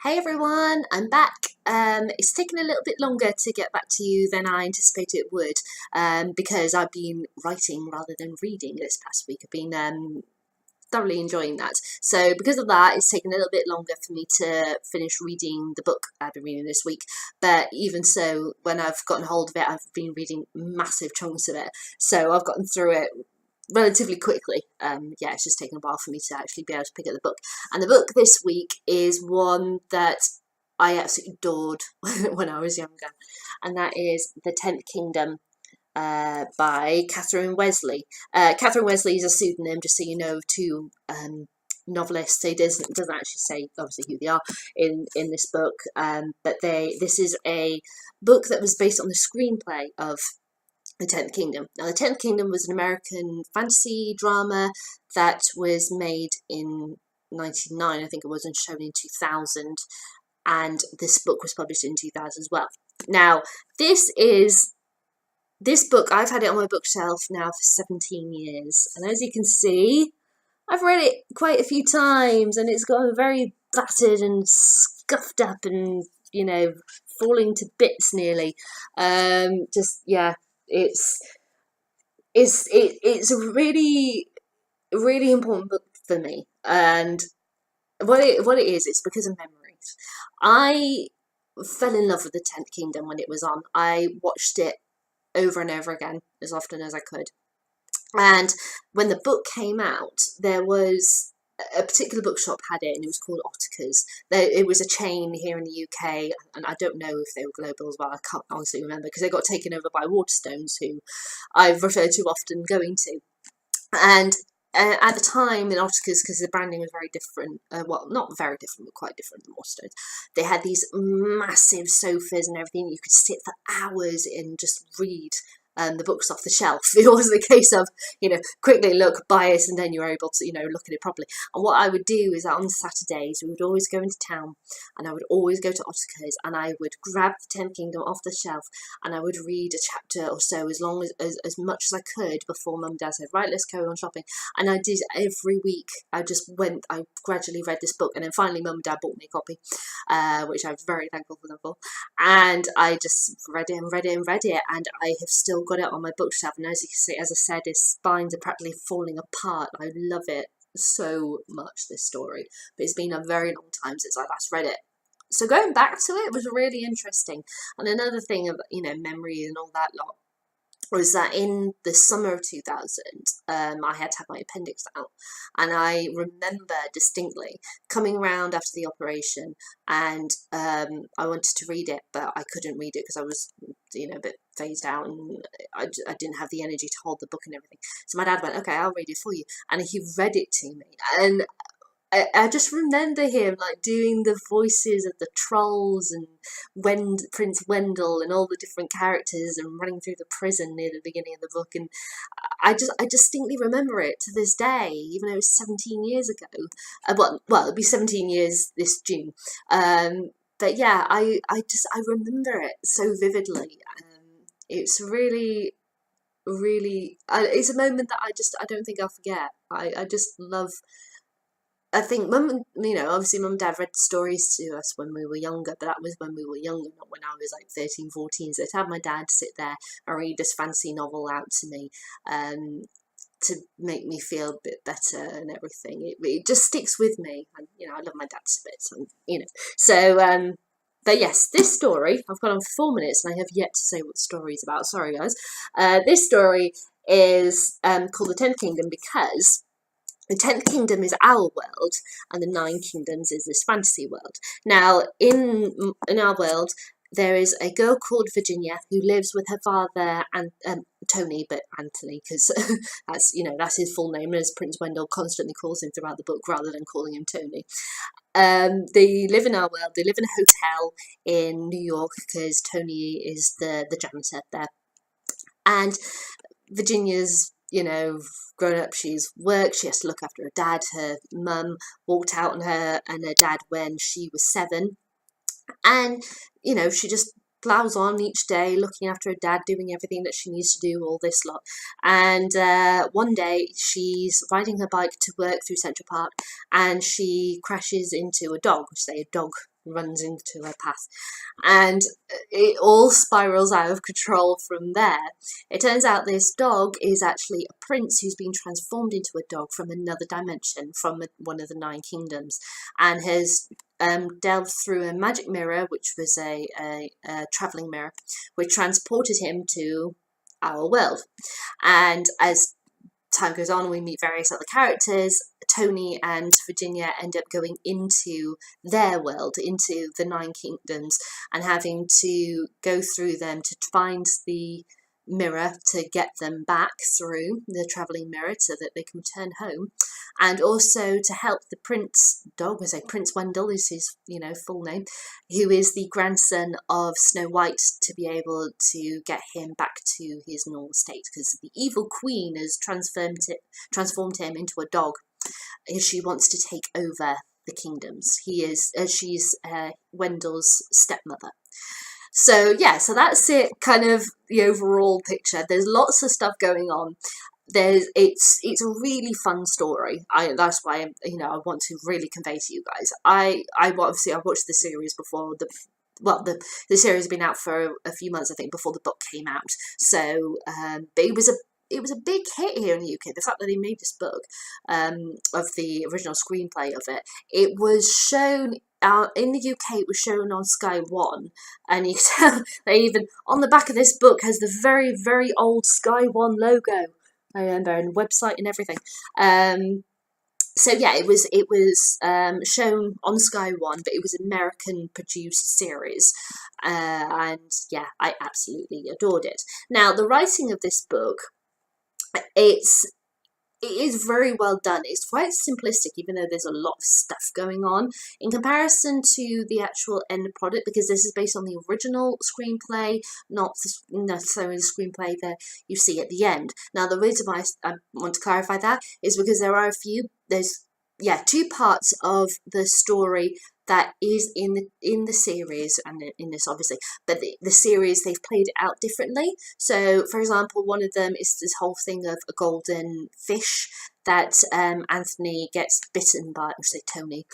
Hey everyone, I'm back. It's taken a little bit longer to get back to you than I anticipated it would, because I've been writing rather than reading this past week. I've been thoroughly enjoying that. So because of that, it's taken a little bit longer for me to finish reading the book I've been reading this week. But even so, when I've gotten hold of it, I've been reading massive chunks of it. So I've gotten through it relatively quickly. It's just taken a while for me to actually be able to pick up the book. And the book this week is one that I absolutely adored when I was younger, and that is The Tenth Kingdom by Catherine Wesley. Catherine Wesley is a pseudonym, just so you know, of two novelists. It doesn't actually say obviously who they are in this book, but this is a book that was based on the screenplay of The Tenth Kingdom. Now, The Tenth Kingdom was an American fantasy drama that was made in 1999, I think it was, and shown in 2000, and this book was published in 2000 as well. Now, this book, I've had it on my bookshelf now for 17 years, and as you can see, I've read it quite a few times, and it's gotten very battered and scuffed up and, falling to bits nearly. It's a really, really important book for me, and what it is, it's because of memories. I fell in love with The Tenth Kingdom when it was on. I watched it over and over again as often as I could, and when the book came out, there was a particular bookshop had it, and it was called Otter's. It was a chain here in the UK, and I don't know if they were global as well. I can't honestly remember, because they got taken over by Waterstones, who I've referred to often going to. And at the time in Otter's, because the branding was very different, not very different, but quite different than Waterstones, they had these massive sofas and everything. You could sit for hours and just read the books off the shelf. It wasn't a case of, quickly look, buy it, and then you're able to, look at it properly. And what I would do is that on Saturdays, we would always go into town, and I would always go to Otter's, and I would grab The Tenth Kingdom off the shelf, and I would read a chapter or so, as much as I could, before Mum and Dad said, right, let's go on shopping. And I did every week. I gradually read this book, and then finally Mum and Dad bought me a copy, which I'm very thankful for them for. And I just read it and read it and read it, and I have still got it on my bookshelf, and as you can see, as I said, its spines are practically falling apart. I love it so much, this story, but it's been a very long time since I last read it, so going back to it was really interesting. And another thing of memory and all that lot was that in the summer of 2000, I had to have my appendix out, and I remember distinctly coming around after the operation, and I wanted to read it, but I couldn't read it because I was, a bit phased out, and I didn't have the energy to hold the book and everything. So my dad went, okay, I'll read it for you, and he read it to me, and I just remember him doing the voices of the trolls and Prince Wendell and all the different characters, and running through the prison near the beginning of the book, and I distinctly remember it to this day, even though it was 17 years ago. It'll be 17 years this June. But yeah, I remember it so vividly. It's really, really, it's a moment that I don't think I'll forget. I just love. I think obviously Mum and Dad read stories to us when we were younger, but that was when we were younger, not when I was 13, 14. So to have my dad sit there and read this fancy novel out to me, to make me feel a bit better and everything, it just sticks with me. And I love my dad to bits, so. But yes, this story, I've gone on for 4 minutes and I have yet to say what the story is about. Sorry, guys. This story is called The Tenth Kingdom because the 10th Kingdom is our world, and the 9 Kingdoms is this fantasy world. Now, in our world, there is a girl called Virginia who lives with her father and Tony, but Anthony, because that's his full name, as Prince Wendell constantly calls him throughout the book, rather than calling him Tony. They live in our world. They live in a hotel in New York because Tony is the janitor there, and Virginia's grown up, she's worked, she has to look after her dad. Her mum walked out on her and her dad when she was 7, and she just plows on each day looking after her dad, doing everything that she needs to do, all this lot. And one day she's riding her bike to work through Central Park, and she crashes into a dog, say a dog runs into her path, and it all spirals out of control from there. It turns out this dog is actually a prince who's been transformed into a dog from another dimension, from one of the 9 kingdoms, and has delved through a magic mirror, which was a travelling mirror, which transported him to our world. And as time goes on, we meet various other characters. Tony and Virginia end up going into their world, into the 9 kingdoms, and having to go through them to find the mirror to get them back through the travelling mirror so that they can return home, and also to help the prince dog. I say Prince Wendell is his full name, who is the grandson of Snow White, to be able to get him back to his normal state, because the evil queen has transformed him into a dog. She wants to take over the kingdoms. She's Wendell's stepmother. So yeah, so that's it, kind of the overall picture. There's lots of stuff going on. It's a really fun story. That's why I want to really convey to you guys. I obviously I watched the series before the series had been out for a few months, I think, before the book came out. So but it was a big hit here in the UK. The fact that they made this book of the original screenplay of it, it was shown in the UK. It was shown on Sky One, and you can tell they even on the back of this book has the very, very old Sky One logo. I remember, and website and everything. So yeah, it was shown on Sky One, but it was an American produced series, and yeah, I absolutely adored it. Now, the writing of this book, it is very well done. It's quite simplistic, even though there's a lot of stuff going on in comparison to the actual end product, because this is based on the original screenplay, not necessarily the screenplay that you see at the end. Now, the reason why I want to clarify that is because there's 2 parts of the story that is in the series, and in this obviously, but the series, they've played it out differently. So for example, one of them is this whole thing of a golden fish that Anthony gets bitten by, or say Tony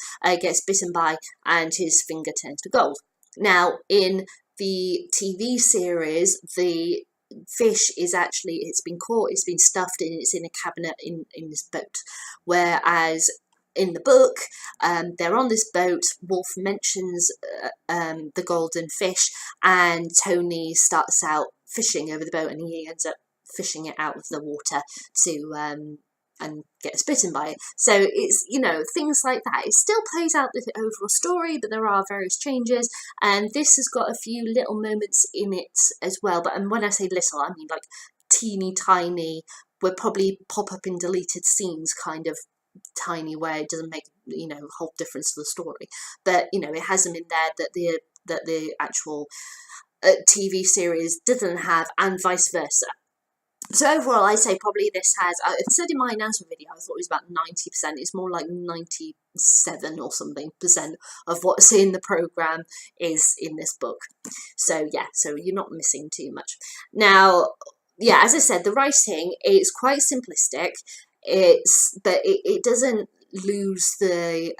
gets bitten by, and his finger turns to gold. Now in the TV series, the fish is actually, it's been caught, it's been stuffed, and it's in a cabinet in this boat, whereas in the book, they're on this boat. Wolf mentions the golden fish, and Tony starts out fishing over the boat, and he ends up fishing it out of the water to and gets bitten by it. So it's things like that. It still plays out the overall story, but there are various changes, and this has got a few little moments in it as well. But and when I say little, I mean like teeny tiny, will probably pop up in deleted scenes, kind of tiny, where it doesn't make a whole difference to the story, but it has them in there that the actual TV series didn't have, and vice versa. So overall, I'd say probably this has, I said in my announcement video, I thought it was about 90%. It's more like 97 or something % of what's in the programme is in this book. So yeah, so you're not missing too much. Now, yeah, as I said, the writing is quite simplistic. But it doesn't lose the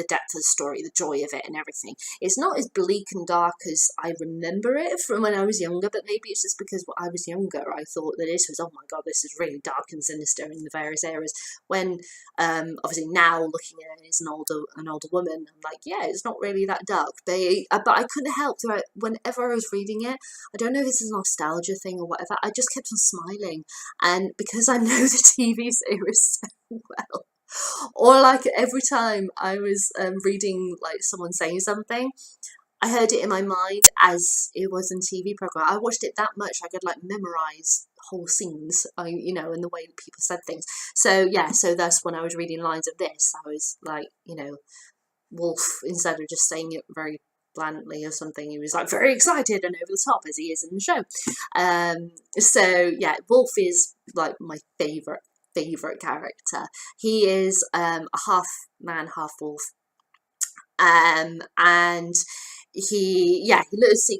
depth of the story, the joy of it, and everything. It's not as bleak and dark as I remember it from when I was younger, but maybe it's just because when I was younger, I thought that this was, oh my god, this is really dark and sinister in the various areas. When obviously now looking at it as an older woman, I'm like, yeah, it's not really that dark. But I couldn't help throughout, whenever I was reading it, I don't know if it's a nostalgia thing or whatever, I just kept on smiling, and because I know the TV series so well. Or like every time I was reading like someone saying something, I heard it in my mind as it was in TV program. I watched it that much I could like memorize whole scenes, and the way that people said things. So yeah, so thus when I was reading lines of this, I was like, Wolf, instead of just saying it very blandly or something, he was like very excited and over the top, as he is in the show. So yeah, Wolf is like my favourite character. He is a half man, half wolf, and he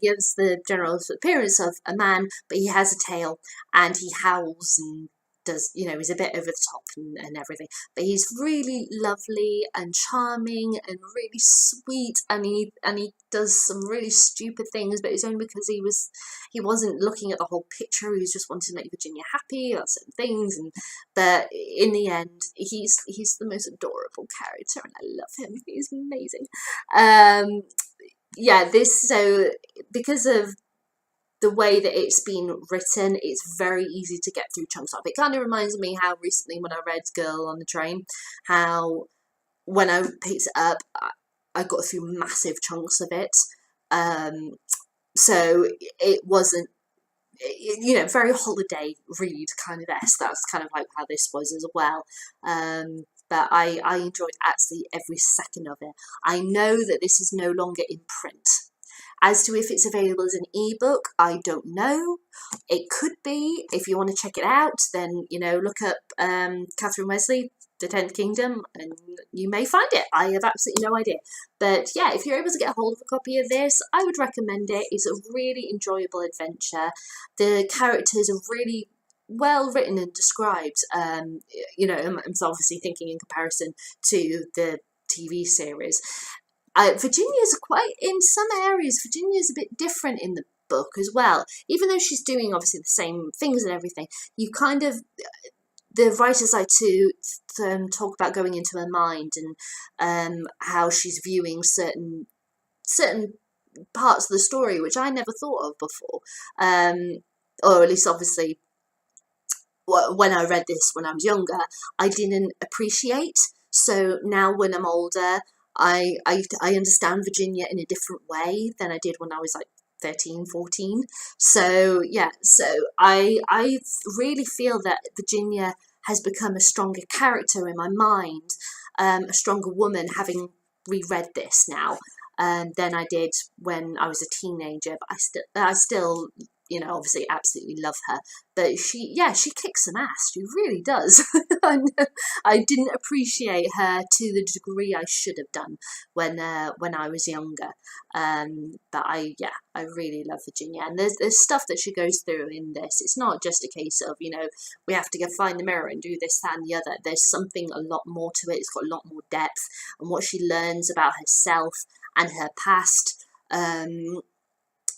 gives the general appearance of a man, but he has a tail, and he howls and does, you know, is a bit over the top and everything, but he's really lovely and charming and really sweet, and he does some really stupid things, but it's only because he wasn't looking at the whole picture. He was just wanting to make Virginia happy about certain things, and but in the end, he's the most adorable character, and I love him. He's amazing. Yeah, so because of the way that it's been written, it's very easy to get through chunks of it. Kind of reminds me how recently when I read Girl on the Train, how when I picked it up, I got through massive chunks of it. So it wasn't, you know, very holiday read kind of esque. That's kind of like how this was as well. But I enjoyed absolutely every second of it. I know that this is no longer in print. As to if it's available as an ebook, I don't know. It could be. If you want to check it out, then, you know, look up Catherine Wesley, The 10th Kingdom, and you may find it. I have absolutely no idea. But yeah, if you're able to get a hold of a copy of this, I would recommend it. It's a really enjoyable adventure. The characters are really well written and described. You know, I'm obviously thinking in comparison to the TV series. Virginia's quite, in some areas, Virginia's a bit different in the book as well. Even though she's doing obviously the same things and everything, you kind of, the writers like to talk about going into her mind and how she's viewing certain parts of the story, which I never thought of before. Or at least obviously when I read this when I was younger, I didn't appreciate. So now when I'm older, I understand Virginia in a different way than I did when I was like 13, 14. So yeah, so I really feel that Virginia has become a stronger character in my mind, a stronger woman having reread this now than I did when I was a teenager. But I still, you know, obviously absolutely love her. But she kicks some ass. She really does. I didn't appreciate her to the degree I should have done when I was younger. But I really love Virginia. And there's stuff that she goes through in this. It's not just a case of, you know, we have to go find the mirror and do this, that, and the other. There's something a lot more to it. It's got a lot more depth. And what she learns about herself and her past.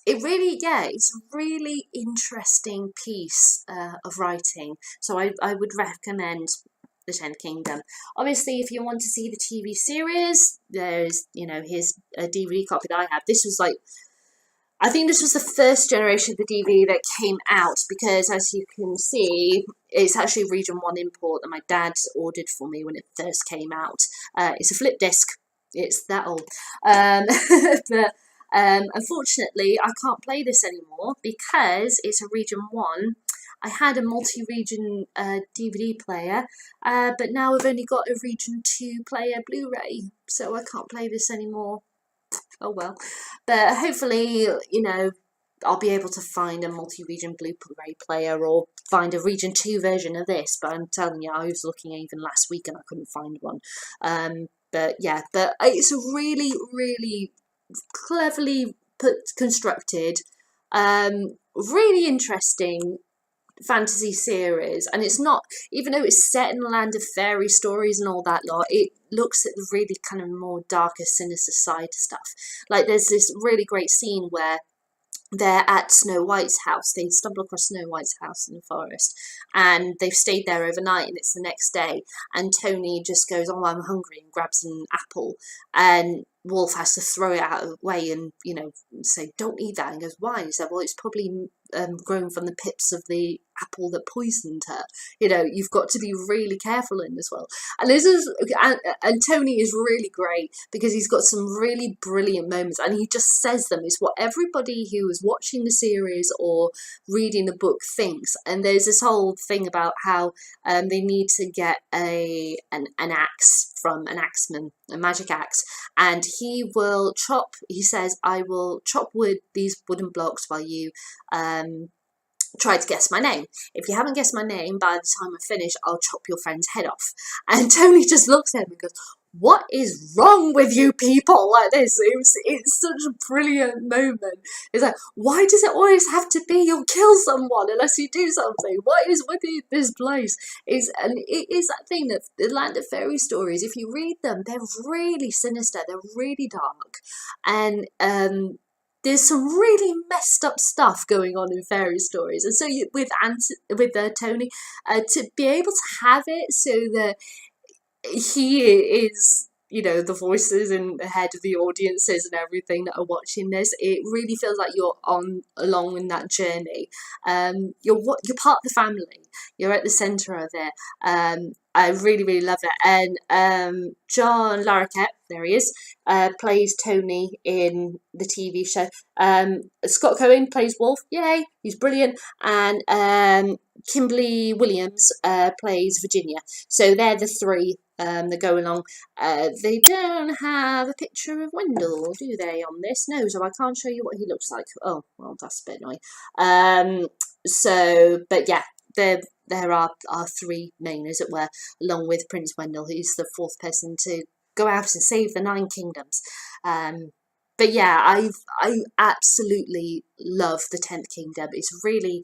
It really, it's a really interesting piece of writing. So I would recommend The 10th Kingdom. Obviously, if you want to see the TV series, there's, you know, here's a DVD copy that I have. This was like, I think this was the first generation of the DVD that came out, because as you can see, it's actually a Region 1 import that my dad ordered for me when it first came out. It's a flip disc. It's that old. But unfortunately, I can't play this anymore because it's a Region 1. I had a multi-region DVD player, but now I've only got a Region 2 player Blu-ray, so I can't play this anymore. Oh well. But hopefully, you know, I'll be able to find a multi-region Blu-ray player or find a Region 2 version of this. But I'm telling you, I was looking even last week and I couldn't find one. But yeah, but it's a really, really cleverly constructed, really interesting fantasy series. And it's not, even though it's set in the land of fairy stories and all that lot, it looks at the really kind of more darker, sinister side stuff. Like there's this really great scene where they're at Snow White's house. They stumble across Snow White's house in the forest, and they've stayed there overnight, and it's the next day, and Tony just goes, oh, I'm hungry, and grabs an apple, and Wolf has to throw it out of the way and, you know, say, don't eat that. And he goes, why? And he said, well, it's probably grown from the pips of the apple that poisoned her. You know, you've got to be really careful in this world. And this is, and Tony is really great because he's got some really brilliant moments, and he just says them. It's what everybody who is watching the series or reading the book thinks. And there's this whole thing about how they need to get an axe from an axeman, a magic axe, and he will chop, he says, I will chop these wooden blocks while you try to guess my name. If you haven't guessed my name by the time I finish, I'll chop your friend's head off. And Tony just looks at him and goes, what is wrong with you people? Like this, it's such a brilliant moment. It's like, why does it always have to be you'll kill someone unless you do something? What is with this place? And it is that thing that the Land of Fairy stories, if you read them, they're really sinister, they're really dark, and there's some really messed up stuff going on in fairy stories. And so with Tony, to be able to have it so that he is, the voices in the head of the audiences and everything that are watching this, it really feels like you're on along in that journey. You're part of the family. You're at the centre of it. I really, really love it. And John Larroquette, there he is, plays Tony in the TV show. Scott Cohen plays Wolf. Yay, he's brilliant. And Kimberly Williams plays Virginia. So they're the three that go along. They don't have a picture of Wendell, do they, on this? No, so I can't show you what he looks like. Oh, well, that's a bit annoying. But yeah, there are our three main, as it were, along with Prince Wendell, who's the fourth person to go out and save the 9 kingdoms. But yeah, I absolutely love the 10th Kingdom. It's really,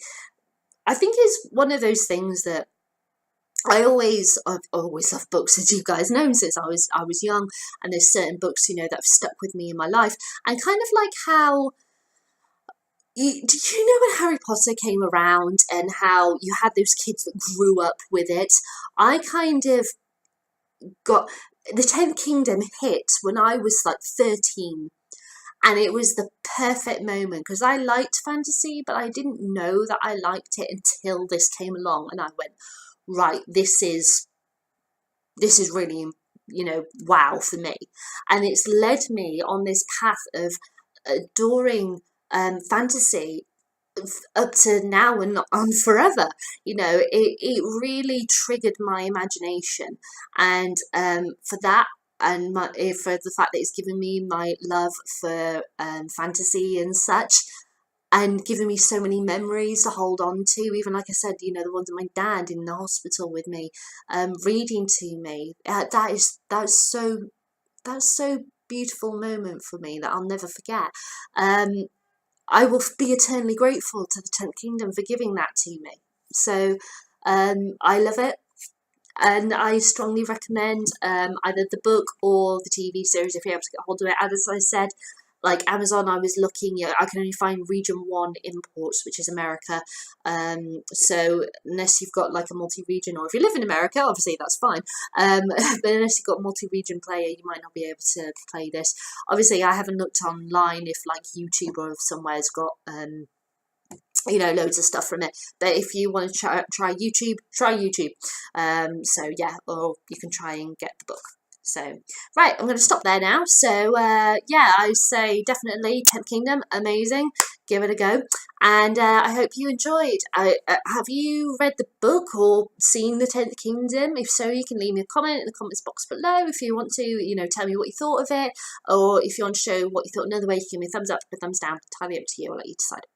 I think it's one of those things that I've always loved books, as you guys know, since I was young, and there's certain books, that have stuck with me in my life. And kind of like how, do you know when Harry Potter came around and how you had those kids that grew up with it? I kind of got, the 10th Kingdom hit when I was like 13. And it was the perfect moment because I liked fantasy, but I didn't know that I liked it until this came along, and I went, right, this is really, wow for me. And it's led me on this path of adoring fantasy up to now and on forever. It really triggered my imagination, and for that, and for the fact that it's given me my love for fantasy and such, and given me so many memories to hold on to, even like I said, the ones of my dad in the hospital with me, reading to me. That's so beautiful moment for me that I'll never forget. I will be eternally grateful to the 10th Kingdom for giving that to me. So I love it. And I strongly recommend either the book or the TV series if you're able to get hold of it. As I said, like Amazon, I was looking, I can only find Region 1 imports, which is America. So unless you've got like a multi-region, or if you live in America, obviously that's fine. But unless you've got a multi-region player, you might not be able to play this. Obviously, I haven't looked online if like YouTube or somewhere's got loads of stuff from it. But if you want to try YouTube, try YouTube. So yeah, or you can try and get the book. So, right, I'm going to stop there now. So, yeah, I say definitely 10th Kingdom, amazing. Give it a go. And I hope you enjoyed. Have you read the book or seen the 10th Kingdom? If so, you can leave me a comment in the comments box below if you want to, tell me what you thought of it. Or if you want to show what you thought another way, you can give me a thumbs up or a thumbs down. Entirely up to you. I'll let you decide.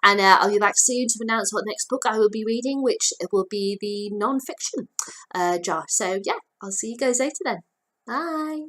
And I'll be back soon to announce what next book I will be reading, which will be the non-fiction jar. So, yeah, I'll see you guys later then. Bye.